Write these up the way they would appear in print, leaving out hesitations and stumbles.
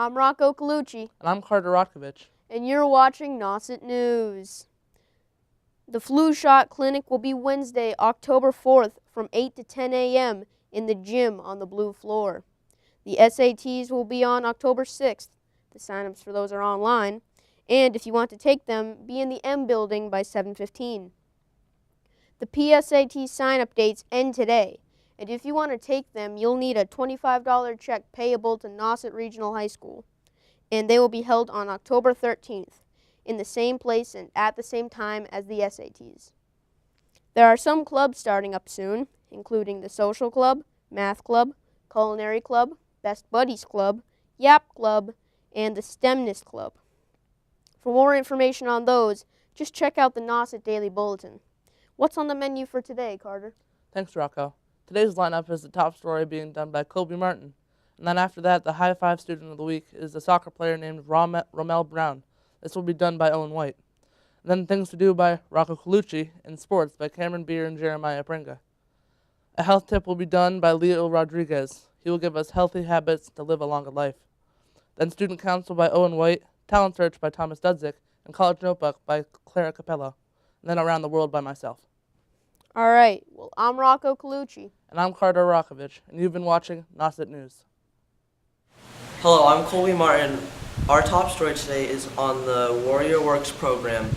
I'm Rocco Collucci. And I'm Carter Rotcavich. And you're watching Nauset News. The flu shot clinic will be Wednesday, October 4th from 8 to 10 a.m. in the gym on the blue floor. The SATs will be on October 6th. The sign-ups for those are online. And if you want to take them, be in the M building by 7:15. The PSAT sign-up dates end today. And if you want to take them, you'll need a $25 check payable to Nauset Regional High School. And they will be held on October 13th, in the same place and at the same time as the SATs. There are some clubs starting up soon, including the Social Club, Math Club, Culinary Club, Best Buddies Club, Yap Club, and the STEMness Club. For more information on those, just check out the Nauset Daily Bulletin. What's on the menu for today, Carter? Thanks, Rocco. Today's lineup is the top story being done by Colby Martin. And then after that, the High Five Student of the Week is a soccer player named Rommel Brown. This will be done by Owen White. And then Things to Do by Rocco Collucci, and Sports by Cameron Beer and Jeremiah Pringa. A health tip will be done by Leo Rodriguez. He will give us healthy habits to live a longer life. Then Student Council by Owen White, Talent Search by Thomas Dudzik, and College Notebook by Clara Capello. And then Around the World by myself. All right. Well, I'm Rocco Collucci. And I'm Carter Rockovich, and you've been watching Nauset News. Hello, I'm Colby Martin. Our top story today is on the Warrior Works program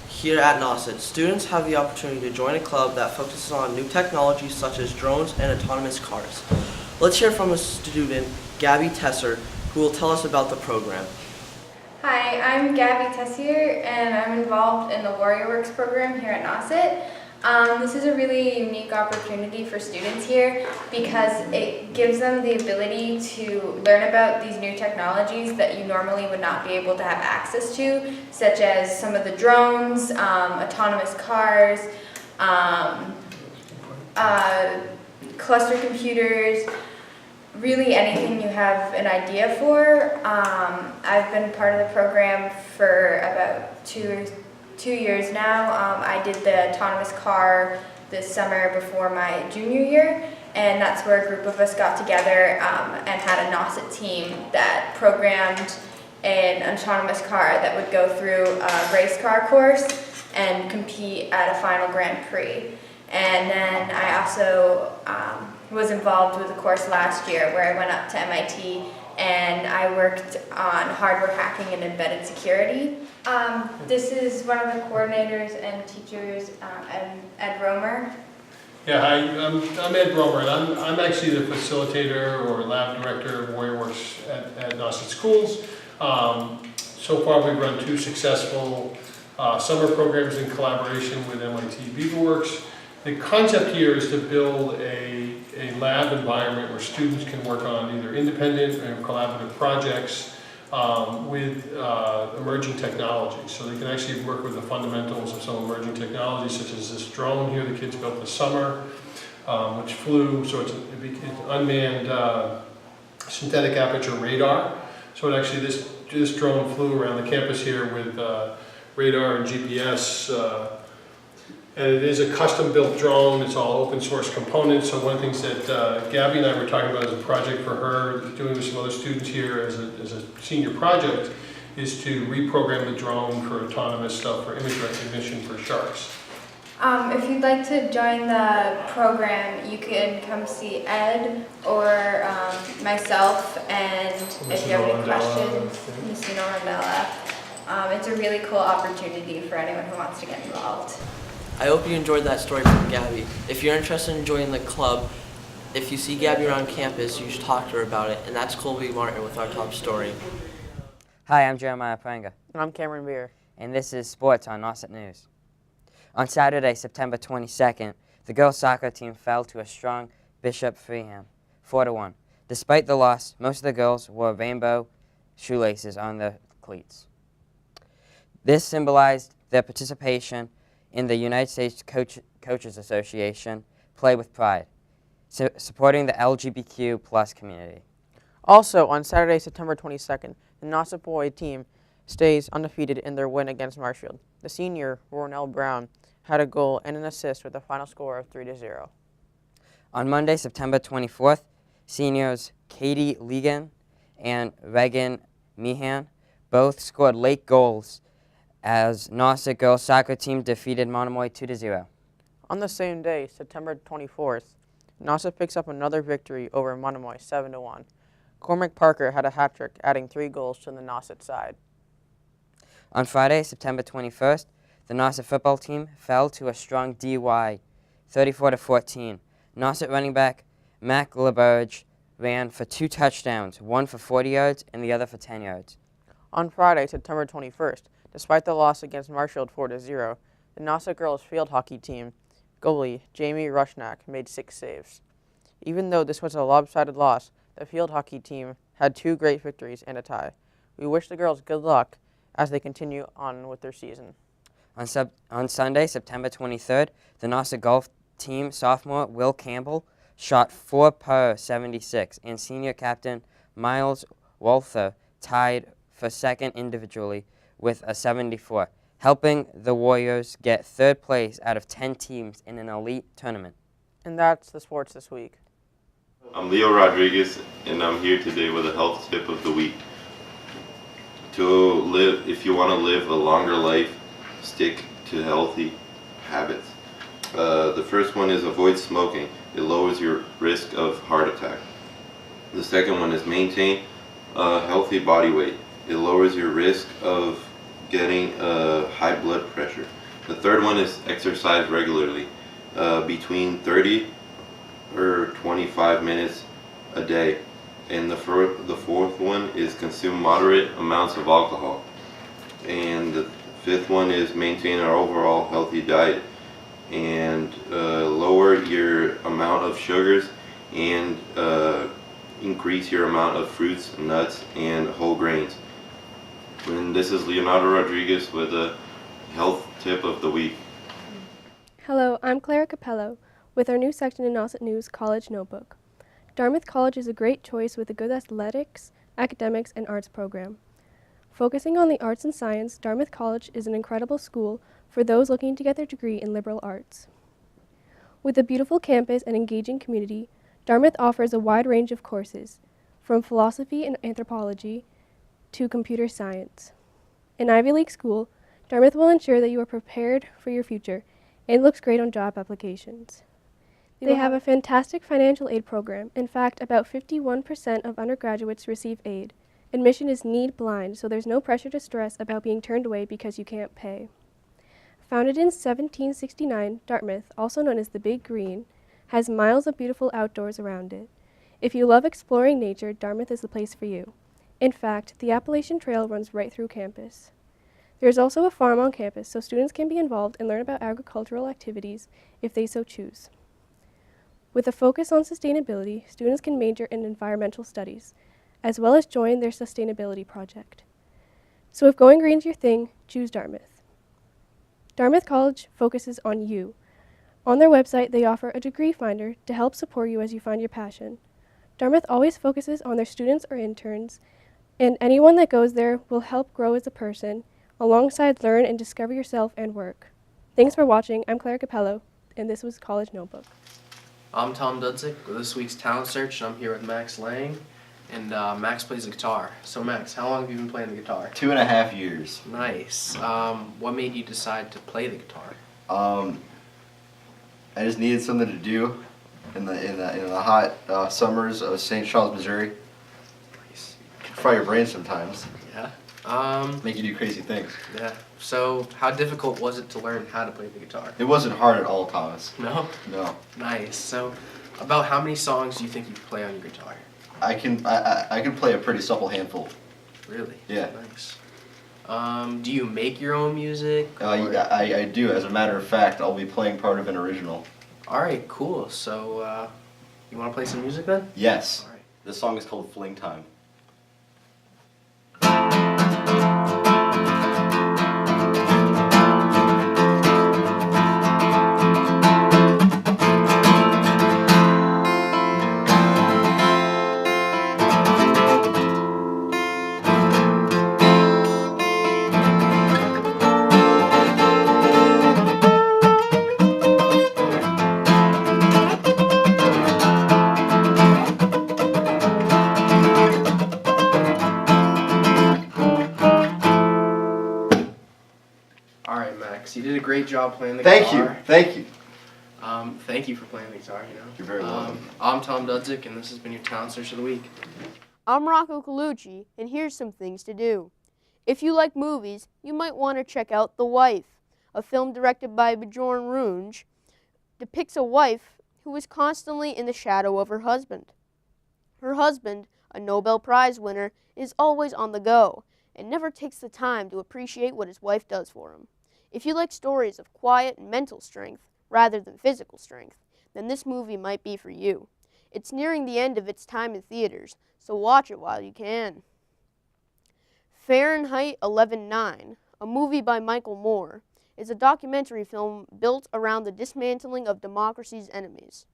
here at Nauset. Students have the opportunity to join a club that focuses on new technologies such as drones and autonomous cars. Let's hear from a student, Gabby Tesser, who will tell us about the program. Hi, I'm Gabby Tessier, and I'm involved in the Warrior Works program here at Nauset. This is a really unique opportunity for students here because it gives them the ability to learn about these new technologies that you normally would not be able to have access to, such as some of the drones, autonomous cars, cluster computers, really anything you have an idea for. I've been part of the program for about two years now. I did the autonomous car this summer before my junior year, and that's where a group of us got together and had a Nauset team that programmed an autonomous car that would go through a race car course and compete at a final Grand Prix. And then I also was involved with a course last year where I went up to MIT and I worked on hardware hacking and embedded security. This is one of the coordinators and teachers, Ed Romer. Yeah, hi, I'm Ed Romer, and I'm actually the facilitator or lab director of Warrior Works at Nauset Schools. So far we've run 2 successful summer programs in collaboration with MIT BeaverWorks. The concept here is to build a lab environment where students can work on either independent or collaborative projects with emerging technologies. So they can actually work with the fundamentals of some emerging technologies, such as this drone here the kids built this summer, which flew, so it's an unmanned synthetic aperture radar. So it actually, this drone flew around the campus here with radar and GPS. And it is a custom-built drone. It's all open-source components. So one of the things that Gabby and I were talking about as a project for her, doing with some other students here as a senior project, is to reprogram the drone for autonomous stuff, for image recognition for sharks. If you'd like to join the program, you can come see Ed or myself, and if you have any questions, Ms. Rondella. It's a really cool opportunity for anyone who wants to get involved. I hope you enjoyed that story from Gabby. If you're interested in joining the club, if you see Gabby around campus, you should talk to her about it. And that's Colby Martin with our top story. Hi, I'm Jeremiah Pringa. And I'm Cameron Beer. And this is Sports on Nauset News. On Saturday, September 22nd, the girls' soccer team fell to a strong Bishop Freeham, 4-1. Despite the loss, most of the girls wore rainbow shoelaces on their cleats. This symbolized their participation in the United States Coaches Association Play with Pride, supporting the LGBTQ plus community. Also, on Saturday, September 22nd, the Nauset boy team stays undefeated in their win against Marshfield. The senior, Rommel Brown, had a goal and an assist with a final score of 3-0. On Monday, September 24th, seniors Katie Ligon and Reagan Meehan both scored late goals as Nauset girls soccer team defeated Monomoy 2-0. On the same day, September 24th, Nauset picks up another victory over Monomoy 7-1. Cormac Parker had a hat trick, adding 3 goals to the Nauset side. On Friday, September 21st, the Nauset football team fell to a strong DY, 34-14. Nauset running back Mac LeBurge ran for 2 touchdowns, one for 40 yards and the other for 10 yards. On Friday, September 21st, despite the loss against Marshfield 4-0, the Nauset girls field hockey team goalie Jamie Rushnack made 6 saves. Even though this was a lopsided loss, the field hockey team had 2 great victories and a tie. We wish the girls good luck as they continue on with their season. On Sunday, September 23rd, the Nauset golf team sophomore Will Campbell shot 4 per 76, and senior captain Miles Walther tied for second individually with a 74, helping the Warriors get 3rd place out of 10 teams in an elite tournament. And that's the sports this week. I'm Leo Rodriguez, and I'm here today with a health tip of the week. If you want to live a longer life, stick to healthy habits. The first one is avoid smoking. It lowers your risk of heart attack. The second one is maintain a healthy body weight. It lowers your risk of getting high blood pressure. The third one is exercise regularly, between 30 or 25 minutes a day. And the fourth one is consume moderate amounts of alcohol. And the fifth one is maintain an overall healthy diet and lower your amount of sugars and increase your amount of fruits, nuts, and whole grains. And this is Leonardo Rodriguez with a health tip of the week. Hello, I'm Clara Capello with our new section in Nauset News, College Notebook. Dartmouth College is a great choice with a good athletics, academics, and arts program. Focusing on the arts and science, Dartmouth College is an incredible school for those looking to get their degree in liberal arts. With a beautiful campus and engaging community, Dartmouth offers a wide range of courses, from philosophy and anthropology to computer science. An Ivy League school, Dartmouth will ensure that you are prepared for your future and looks great on job applications. They have a fantastic financial aid program. In fact, about 51% of undergraduates receive aid. Admission is need blind, so there's no pressure to stress about being turned away because you can't pay. Founded in 1769, Dartmouth, also known as the Big Green, has miles of beautiful outdoors around it. If you love exploring nature, Dartmouth is the place for you. In fact, the Appalachian Trail runs right through campus. There's also a farm on campus, so students can be involved and learn about agricultural activities if they so choose. With a focus on sustainability, students can major in environmental studies, as well as join their sustainability project. So if going green's your thing, choose Dartmouth. Dartmouth College focuses on you. On their website, they offer a degree finder to help support you as you find your passion. Dartmouth always focuses on their students or interns, and anyone that goes there will help grow as a person, alongside learn and discover yourself and work. Thanks for watching. I'm Clara Capello, and this was College Notebook. I'm Tom Dudzik with this week's Talent Search, and I'm here with Max Lang, and Max plays the guitar. So Max, how long have you been playing the guitar? 2.5 years. Nice. What made you decide to play the guitar? I just needed something to do in the hot summers of St. Charles, Missouri. Nice. It can fry your brain sometimes. Yeah. Make you do crazy things. Yeah. So how difficult was it to learn how to play the guitar? It wasn't hard at all, Thomas. No? No. Nice. So about how many songs do you think you can play on your guitar? I can play a pretty supple handful. Really? Yeah. Nice. Do you make your own music? I do. As a matter of fact, I'll be playing part of an original. All right, cool. So you want to play some music then? Yes. All right. This song is called Fling Time. job playing the Thank guitar. you. Thank you. Thank you for playing the guitar, you know. You're very welcome. I'm Tom Dudzik, and this has been your Talent Search of the Week. I'm Rocco Collucci, and here's some things to do. If you like movies, you might want to check out The Wife, a film directed by Bjorn Runge, depicts a wife who is constantly in the shadow of her husband. Her husband, a Nobel Prize winner, is always on the go and never takes the time to appreciate what his wife does for him. If you like stories of quiet and mental strength rather than physical strength, then this movie might be for you. It's nearing the end of its time in theaters, so watch it while you can. Fahrenheit 11/9, a movie by Michael Moore, is a documentary film built around the dismantling of democracy's enemies.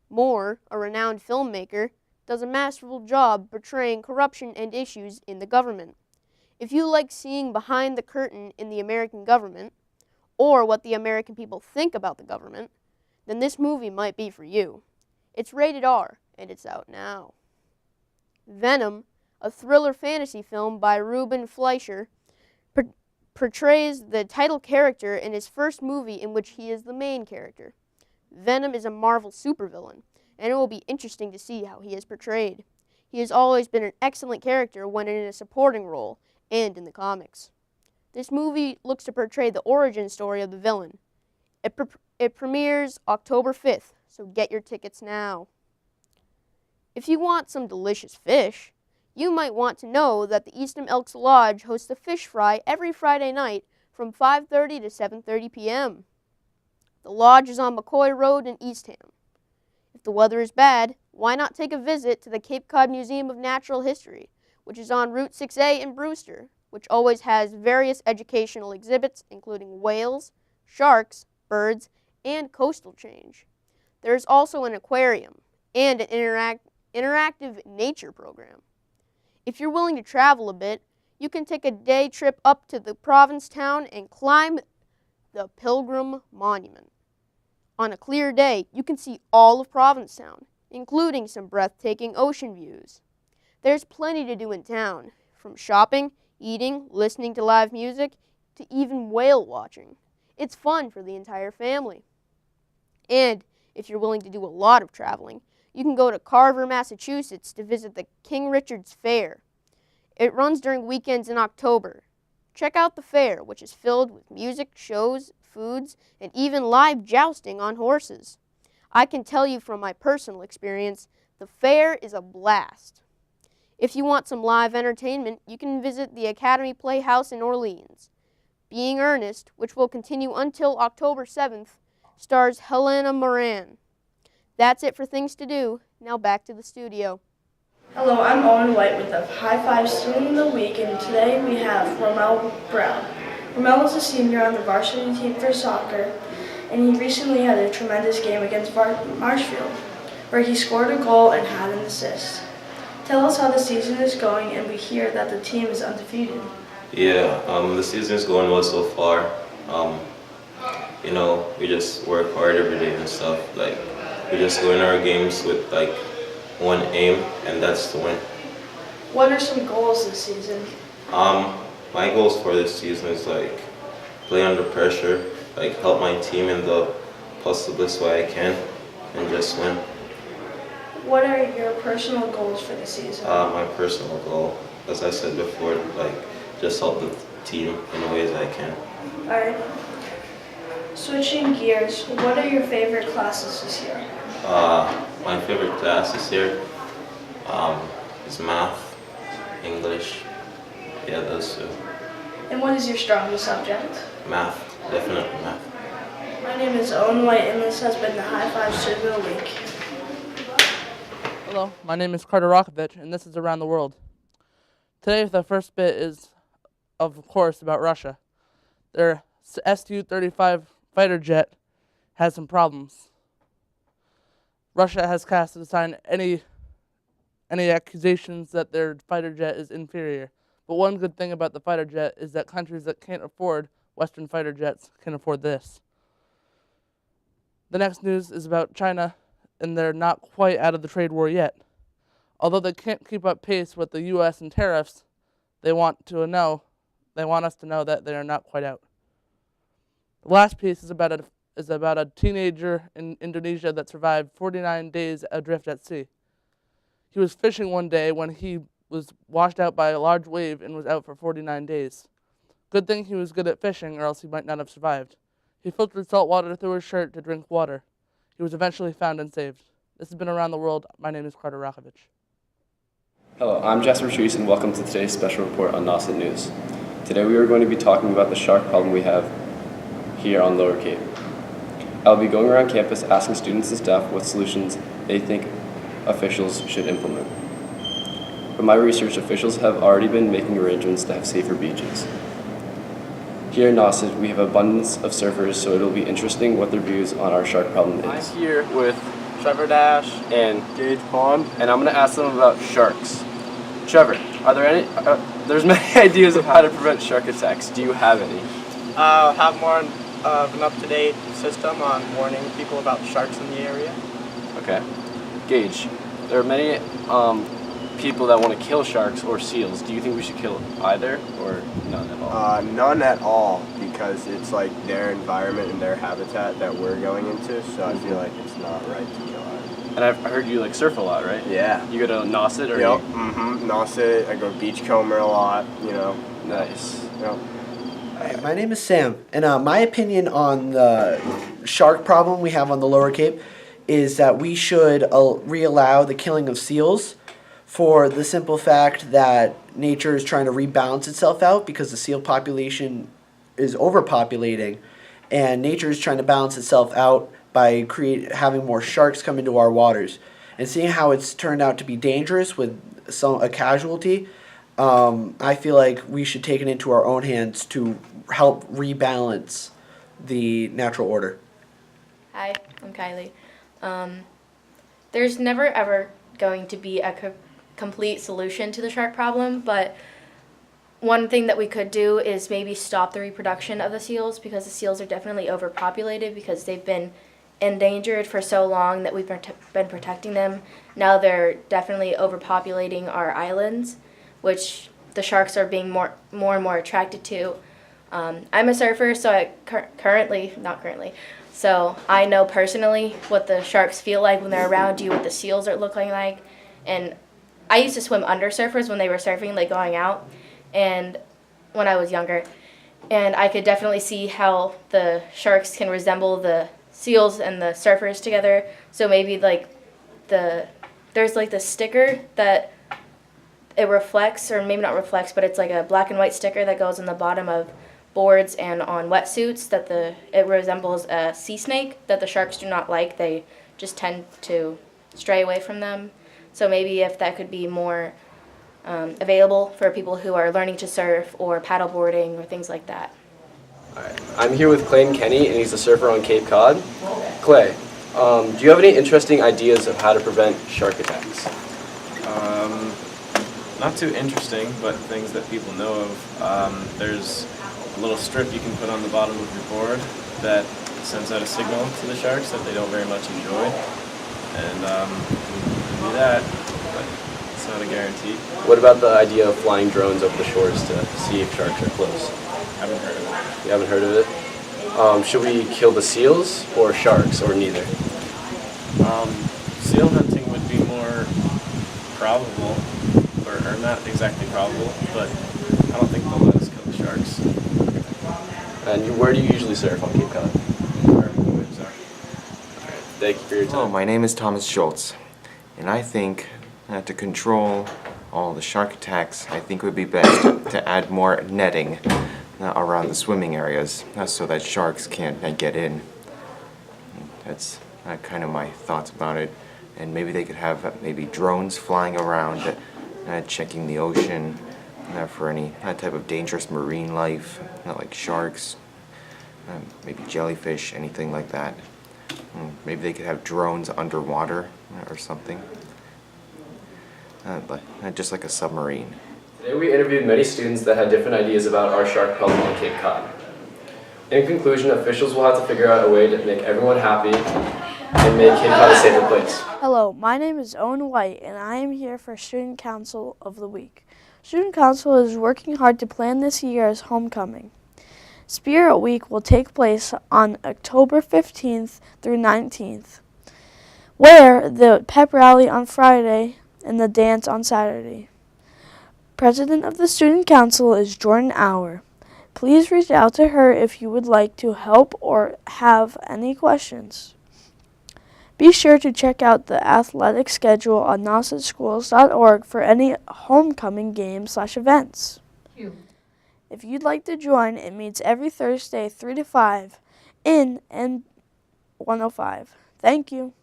Moore, a renowned filmmaker, does a masterful job portraying corruption and issues in the government. If you like seeing behind the curtain in the American government, or what the American people think about the government, then this movie might be for you. It's rated R, and it's out now. Venom, a thriller fantasy film by Ruben Fleischer, portrays the title character in his first movie in which he is the main character. Venom is a Marvel supervillain, and it will be interesting to see how he is portrayed. He has always been an excellent character when in a supporting role and in the comics. This movie looks to portray the origin story of the villain. It premieres October 5th, so get your tickets now. If you want some delicious fish, you might want to know that the Easton Elks Lodge hosts a fish fry every Friday night from 5:30 to 7:30 p.m. The lodge is on McCoy Road in Eastham. If the weather is bad, why not take a visit to the Cape Cod Museum of Natural History, which is on Route 6A in Brewster, which always has various educational exhibits including whales, sharks, birds, and coastal change. There is also an aquarium and an interactive nature program. If you're willing to travel a bit, you can take a day trip up to the Provincetown and climb the Pilgrim Monument. On a clear day, you can see all of Provincetown, including some breathtaking ocean views. There's plenty to do in town, from shopping, eating, listening to live music, to even whale watching. It's fun for the entire family. And if you're willing to do a lot of traveling, you can go to Carver, Massachusetts to visit the King Richard's Fair. It runs during weekends in October. Check out the fair, which is filled with music, shows, foods, and even live jousting on horses. I can tell you from my personal experience, the fair is a blast. If you want some live entertainment, you can visit the Academy Playhouse in Orleans. Being Earnest, which will continue until October 7th, stars Helena Moran. That's it for things to do. Now back to the studio. Hello, I'm Owen White with the High Five Student of the Week, and today we have Rommel Brown. Rommel is a senior on the varsity team for soccer, and he recently had a tremendous game against Marshfield, where he scored a goal and had an assist. Tell us how the season is going, and we hear that the team is undefeated. Yeah, the season is going well so far. We just work hard every day and stuff. Like, we just go in our games with like one aim, and that's to win. What are some goals this season? My goals for this season is like play under pressure, like help my team in the possiblest way I can, and just win. What are your personal goals for the season? My personal goal, as I said before, like just help the team in the ways I can. Alright. Switching gears, what are your favorite classes this year? My favorite class this year is math, English. Yeah, those two. And what is your strongest subject? Math, definitely math. My name is Owen White, and this has been the High Five Student of the Week. Hello, my name is Carter Roccavich, and this is Around the World. Today, the first bit is, of course, about Russia. Their Su-35 fighter jet has some problems. Russia has cast aside any accusations that their fighter jet is inferior. But one good thing about the fighter jet is that countries that can't afford Western fighter jets can afford this. The next news is about China, and they're not quite out of the trade war yet. Although they can't keep up pace with the U.S. and tariffs, they want us to know that they are not quite out. The last piece is about a teenager in Indonesia that survived 49 days adrift at sea. He was fishing one day when he was washed out by a large wave and was out for 49 days. Good thing he was good at fishing, or else he might not have survived. He filtered salt water through his shirt to drink water. He was eventually found and saved. This has been Around the World. My name is Carter Roccavich. Hello, I'm Jasper Treese, and welcome to today's special report on Nauset News. Today we are going to be talking about the shark problem we have here on Lower Cape. I'll be going around campus asking students and staff what solutions they think officials should implement. From my research, officials have already been making arrangements to have safer beaches. Here in Nauset, we have abundance of surfers, so it'll be interesting what their views on our shark problem is. I'm here with Trevor Dash and Gage Pond, and I'm going to ask them about sharks. Trevor, are there any? There's many ideas of how to prevent shark attacks. Do you have any? Have more of an up-to-date system on warning people about sharks in the area. Okay. Gage, there are many people that want to kill sharks or seals. Do you think we should kill either or none at all? None at all, because it's like their environment and their habitat that we're going into, so I feel like it's not right to kill either. And I've heard you like surf a lot, right? Yeah. You go to Nauset or? Yep. Nauset. I go beachcomber a lot. You know. Nice. Yep. Hi, my name is Sam, and my opinion on the shark problem we have on the Lower Cape is that we should reallow the killing of seals, for the simple fact that nature is trying to rebalance itself out because the seal population is overpopulating, and nature is trying to balance itself out by having more sharks come into our waters. And seeing how it's turned out to be dangerous with a casualty, I feel like we should take it into our own hands to help rebalance the natural order. Hi, I'm Kylie. There's never ever going to be a complete solution to the shark problem, but one thing that we could do is maybe stop the reproduction of the seals, because the seals are definitely overpopulated because they've been endangered for so long that we've been protecting them. Now they're definitely overpopulating our islands, which the sharks are being more and more attracted to. I'm a surfer, so so I know personally what the sharks feel like when they're around you, what the seals are looking like, and I used to swim under surfers when they were surfing, like going out, and when I was younger, and I could definitely see how the sharks can resemble the seals and the surfers together. So maybe like there's like the sticker that it reflects, or maybe not reflects, but it's like a black and white sticker that goes on the bottom of boards and on wetsuits that it resembles a sea snake that the sharks do not like. They just tend to stray away from them. So maybe if that could be more available for people who are learning to surf or paddleboarding or things like that. All right. I'm here with Clayton Kenny, and he's a surfer on Cape Cod. Clay, do you have any interesting ideas of how to prevent shark attacks? Not too interesting, but things that people know of. There's a little strip you can put on the bottom of your board that sends out a signal to the sharks that they don't very much enjoy. And do that, but it's not a guarantee. What about the idea of flying drones over the shores to see if sharks are close? Haven't heard of it. You haven't heard of it? Should we kill the seals or sharks, or neither? Seal hunting would be more probable, or not exactly probable, but I don't think they'll let us kill the sharks. And where do you usually surf on Cape Cod? Where the waves are. Thank you for your time. Hello, my name is Thomas Schultz, and I think that to control all the shark attacks, I think it would be best to add more netting around the swimming areas so that sharks can't get in. That's kind of my thoughts about it. And maybe they could have maybe drones flying around checking the ocean for any type of dangerous marine life, like sharks, maybe jellyfish, anything like that. Maybe they could have drones underwater or something, but just like a submarine. Today we interviewed many students that had different ideas about our shark problem on Cape Cod. In conclusion, officials will have to figure out a way to make everyone happy and make Cape Cod a safer place. Hello, my name is Owen White, and I am here for Student Council of the Week. Student Council is working hard to plan this year as homecoming. Spirit Week will take place on October 15th through 19th, where the pep rally on Friday and the dance on Saturday. President of the Student Council is Jordan Auer. Please reach out to her if you would like to help or have any questions. Be sure to check out the athletic schedule on nausetschools.org for any homecoming games/events. If you'd like to join, it meets every Thursday 3 to 5 in N105. Thank you.